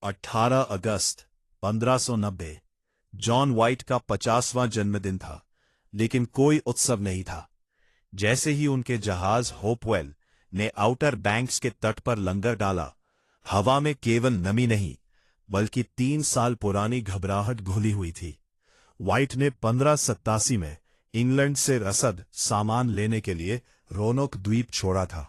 18 अगस्त 1590 John white का 50वां जन्मदिन था, लेकिन कोई उत्सव नहीं था। जैसे ही उनके जहाज होपवेल ने आउटर बैंक्स के तट पर लंगर डाला, हवा में केवल नमी नहीं बल्कि 3 साल पुरानी घबराहट घुली हुई थी। वाइट ने 1587 में इंग्लैंड से रसद सामान लेने के लिए रोनोक द्वीप छोड़ा था।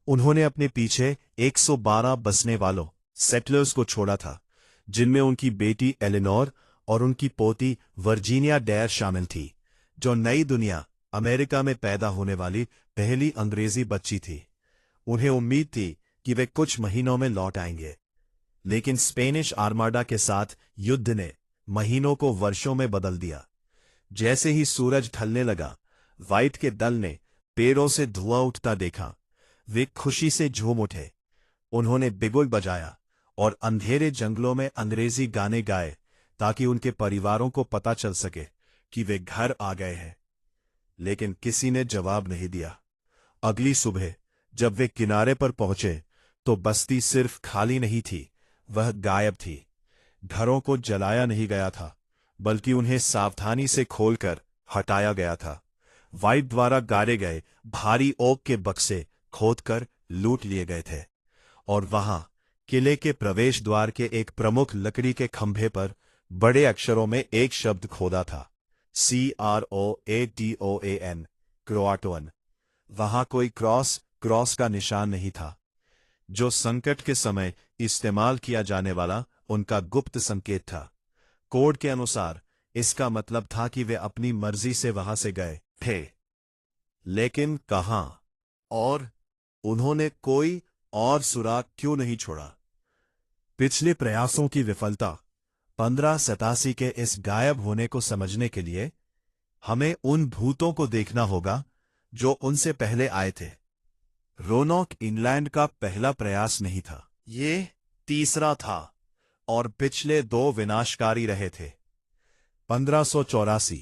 उन्होंने अपने पीछे 112 बसने वालों सेटलर्स को छोड़ा था, जिनमें उनकी बेटी एलिनोर और उनकी पोती वर्जीनिया डेयर शामिल थी, जो नई दुनिया अमेरिका में पैदा होने वाली पहली अंग्रेजी बच्ची थी। उन्हें उम्मीद थी कि वे कुछ महीनों में लौट आएंगे, लेकिन स्पेनिश आर्माडा के साथ युद्ध ने महीनों को वर्षों में बदल दिया। जैसे ही सूरज ढलने लगा, वाइट के दल ने पेड़ों से धुआं उठता देखा। वे खुशी से झूम उठे। उन्होंने बिगुल बजाया और अंधेरे जंगलों में अंग्रेजी गाने गाए ताकि उनके परिवारों को पता चल सके कि वे घर आ गए हैं। लेकिन किसी ने जवाब नहीं दिया। अगली सुबह जब वे किनारे पर पहुंचे तो बस्ती सिर्फ खाली नहीं थी, वह गायब थी। घरों को जलाया नहीं गया था, बल्कि उन्हें सावधानी से खोलकर हटाया गया था। वाइट द्वारा गाड़े गए भारी ओक के बक्से खोदकर लूट लिए गए थे, और वहां किले के प्रवेश द्वार के एक प्रमुख लकड़ी के खंभे पर बड़े अक्षरों में एक शब्द खोदा था, CROATOAN, क्रोआटोन। वहां कोई क्रॉस का निशान नहीं था, जो संकट के समय इस्तेमाल किया जाने वाला उनका गुप्त संकेत था। कोड के अनुसार इसका मतलब था कि वे अपनी मर्जी से वहां से गए थे, लेकिन कहां और उन्होंने कोई और सुराग क्यों नहीं छोड़ा। पिछले प्रयासों की विफलता 1587 के इस गायब होने को समझने के लिए हमें उन भूतों को देखना होगा जो उनसे पहले आए थे। रोनोक इंग्लैंड का पहला प्रयास नहीं था, ये तीसरा था, और पिछले 2 विनाशकारी रहे थे। 1584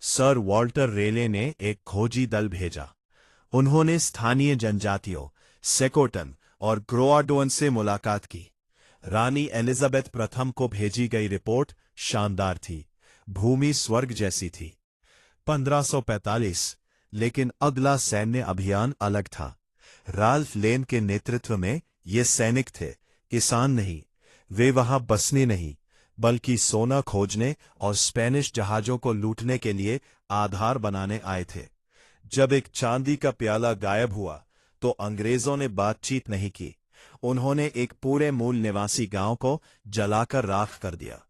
सर वॉल्टर रेले ने एक खोजी दल भेजा। उन्होंने स्थानीय जनजातियों सेकोटन और क्रोआडोन से मुलाकात की। रानी एलिजाबेथ प्रथम को भेजी गई रिपोर्ट शानदार थी, भूमि स्वर्ग जैसी थी। 1545 लेकिन अगला सैन्य अभियान अलग था। राल्फ लेन के नेतृत्व में ये सैनिक थे, किसान नहीं। वे वहां बसने नहीं, बल्कि सोना खोजने और स्पेनिश जहाजों को लूटने के लिए आधार बनाने आए थे। जब एक चांदी का प्याला गायब हुआ तो अंग्रेजों ने बातचीत नहीं की। उन्होंने एक पूरे मूल निवासी गांव को जलाकर राख कर दिया।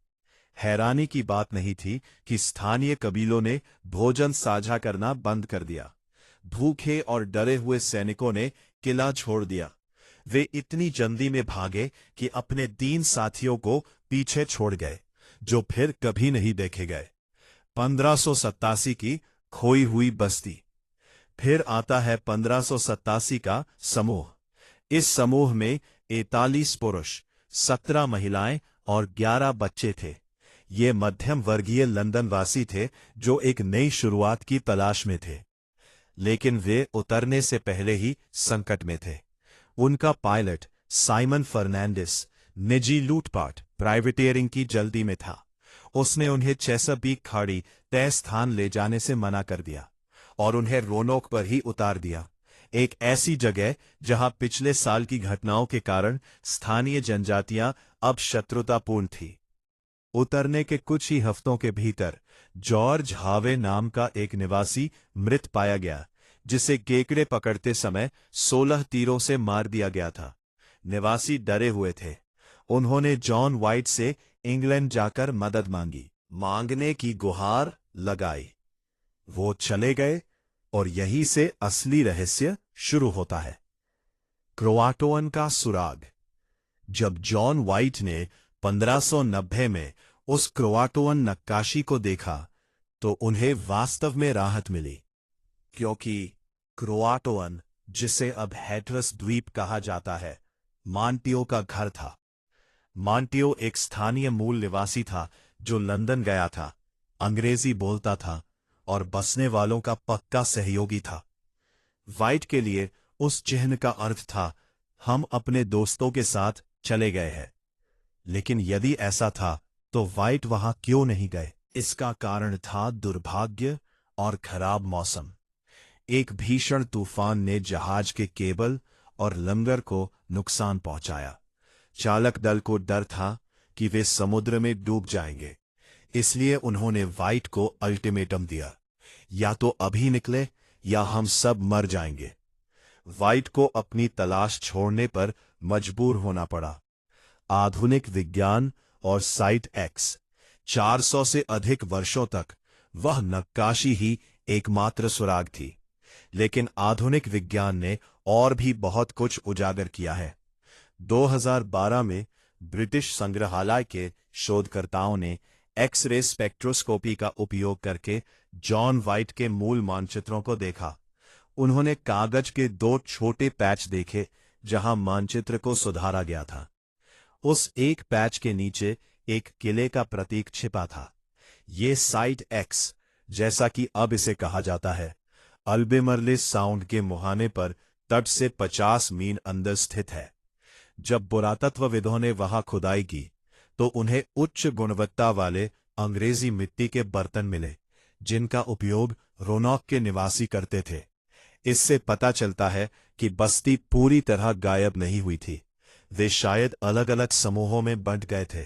हैरानी की बात नहीं थी कि स्थानीय कबीलों ने भोजन साझा करना बंद कर दिया। भूखे और डरे हुए सैनिकों ने किला छोड़ दिया। वे इतनी जल्दी में भागे कि अपने 3 साथियों को पीछे छोड़ गए, जो फिर कभी नहीं देखे गए। 1587 की खोई हुई बस्ती। फिर आता है 1587 का समूह। इस समूह में 41 पुरुष, 17 महिलाएं और 11 बच्चे थे। ये मध्यम वर्गीय लंदनवासी थे जो एक नई शुरुआत की तलाश में थे, लेकिन वे उतरने से पहले ही संकट में थे। उनका पायलट साइमन फर्नांडिस निजी लूटपाट प्राइवेटियरिंग की जल्दी में था। उसने उन्हें चेसापीक खाड़ी तय स्थान ले जाने से मना कर दिया और उन्हें रोनोक पर ही उतार दिया, एक ऐसी जगह जहां पिछले साल की घटनाओं के कारण स्थानीय जनजातियां अब शत्रुतापूर्ण थी। उतरने के कुछ ही हफ्तों के भीतर जॉर्ज हावे नाम का एक निवासी मृत पाया गया, जिसे केकड़े पकड़ते समय 16 तीरों से मार दिया गया था। निवासी डरे हुए थे। उन्होंने जॉन वाइट से इंग्लैंड जाकर मदद मांगी, मांगने की गुहार लगाई। वो चले गए और यहीं से असली रहस्य शुरू होता है। क्रोआटोन का सुराग। जब जॉन वाइट ने 1590 में उस क्रोआटोन नक्काशी को देखा तो उन्हें वास्तव में राहत मिली, क्योंकि क्रोआटोन, जिसे अब हैटरस द्वीप कहा जाता है, मांटियो का घर था। मांटियो एक स्थानीय मूल निवासी था जो लंदन गया था, अंग्रेजी बोलता था और बसने वालों का पक्का सहयोगी था। वाइट के लिए उस चिन्ह का अर्थ था, हम अपने दोस्तों के साथ चले गए हैं। लेकिन यदि ऐसा था तो वाइट वहां क्यों नहीं गए? इसका कारण था दुर्भाग्य और खराब मौसम। एक भीषण तूफान ने जहाज के केबल और लंगर को नुकसान पहुंचाया। चालक दल को डर था कि वे समुद्र में डूब जाएंगे, इसलिए उन्होंने वाइट को अल्टीमेटम दिया, या तो अभी निकले या हम सब मर जाएंगे। वाइट को अपनी तलाश छोड़ने पर मजबूर होना पड़ा। आधुनिक विज्ञान और साइट एक्स 400 से अधिक वर्षों तक वह नक्काशी ही एकमात्र सुराग थी, लेकिन आधुनिक विज्ञान ने और भी बहुत कुछ उजागर किया है। 2012 में ब्रिटिश संग्रहालय के शोधकर्ताओं ने एक्स-रे स्पेक्ट्रोस्कोपी का उपयोग करके जॉन वाइट के मूल मानचित्रों को देखा। उन्होंने कागज के 2 छोटे पैच देखे जहां मानचित्र को सुधारा गया था। उस एक पैच के नीचे एक किले का प्रतीक छिपा था। ये साइट एक्स, जैसा कि अब इसे कहा जाता है, अल्बेमरले साउंड के मुहाने पर तट से 50 मील अंदर स्थित है। जब पुरातत्वविदों ने वहां खुदाई की तो उन्हें उच्च गुणवत्ता वाले अंग्रेजी मिट्टी के बर्तन मिले, जिनका उपयोग रोनॉक के निवासी करते थे। इससे पता चलता है कि बस्ती पूरी तरह गायब नहीं हुई थी। वे शायद अलग अलग समूहों में बंट गए थे।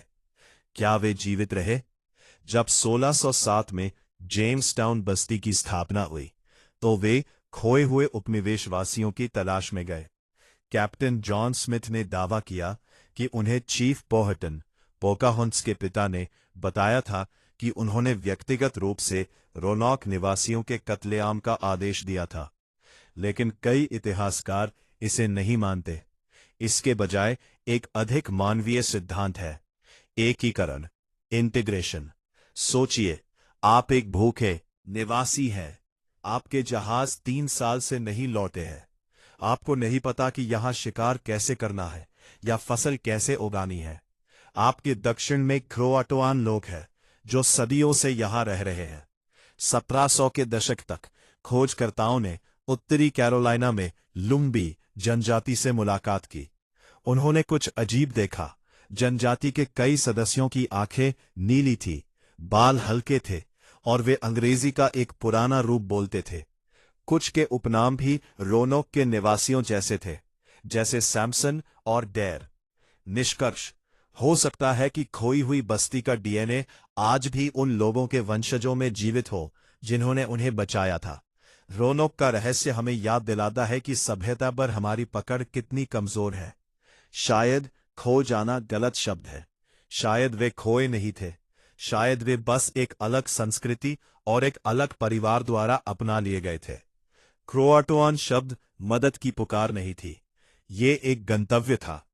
क्या वे जीवित रहे? जब 1607 में जेम्सटाउन बस्ती की स्थापना हुई तो वे खोए हुए उपनिवेशवासियों की तलाश में गए। कैप्टन जॉन स्मिथ ने दावा किया कि उन्हें चीफ पोहटन पोकाहोंट्स के पिता ने बताया था कि उन्होंने व्यक्तिगत रूप से रोनॉक निवासियों के कत्लेआम का आदेश दिया था, लेकिन कई इतिहासकार इसे नहीं मानते। इसके बजाय एक अधिक मानवीय सिद्धांत है, एकीकरण, इंटीग्रेशन। सोचिए, आप एक भूखे निवासी हैं। आपके जहाज 3 साल से नहीं लौटे हैं। आपको नहीं पता कि यहां शिकार कैसे करना है या फसल कैसे उगानी है। आपके दक्षिण में क्रोआटोआन लोग हैं जो सदियों से यहां रह रहे हैं। 1700 के दशक तक खोजकर्ताओं ने उत्तरी कैरोलिना में लुम्बी जनजाति से मुलाकात की। उन्होंने कुछ अजीब देखा। जनजाति के कई सदस्यों की आंखें नीली थी, बाल हल्के थे और वे अंग्रेजी का एक पुराना रूप बोलते थे। कुछ के उपनाम भी रोनोक के निवासियों जैसे थे, जैसे सैमसन और डेर। निष्कर्ष, हो सकता है कि खोई हुई बस्ती का डीएनए आज भी उन लोगों के वंशजों में जीवित हो जिन्होंने उन्हें बचाया था। रोनोक का रहस्य हमें याद दिलाता है कि सभ्यता पर हमारी पकड़ कितनी कमजोर है। शायद खो जाना गलत शब्द है। शायद वे खोए नहीं थे। शायद वे बस एक अलग संस्कृति और एक अलग परिवार द्वारा अपना लिए गए थे। क्रोआटोआन शब्द मदद की पुकार नहीं थी, ये एक गंतव्य था।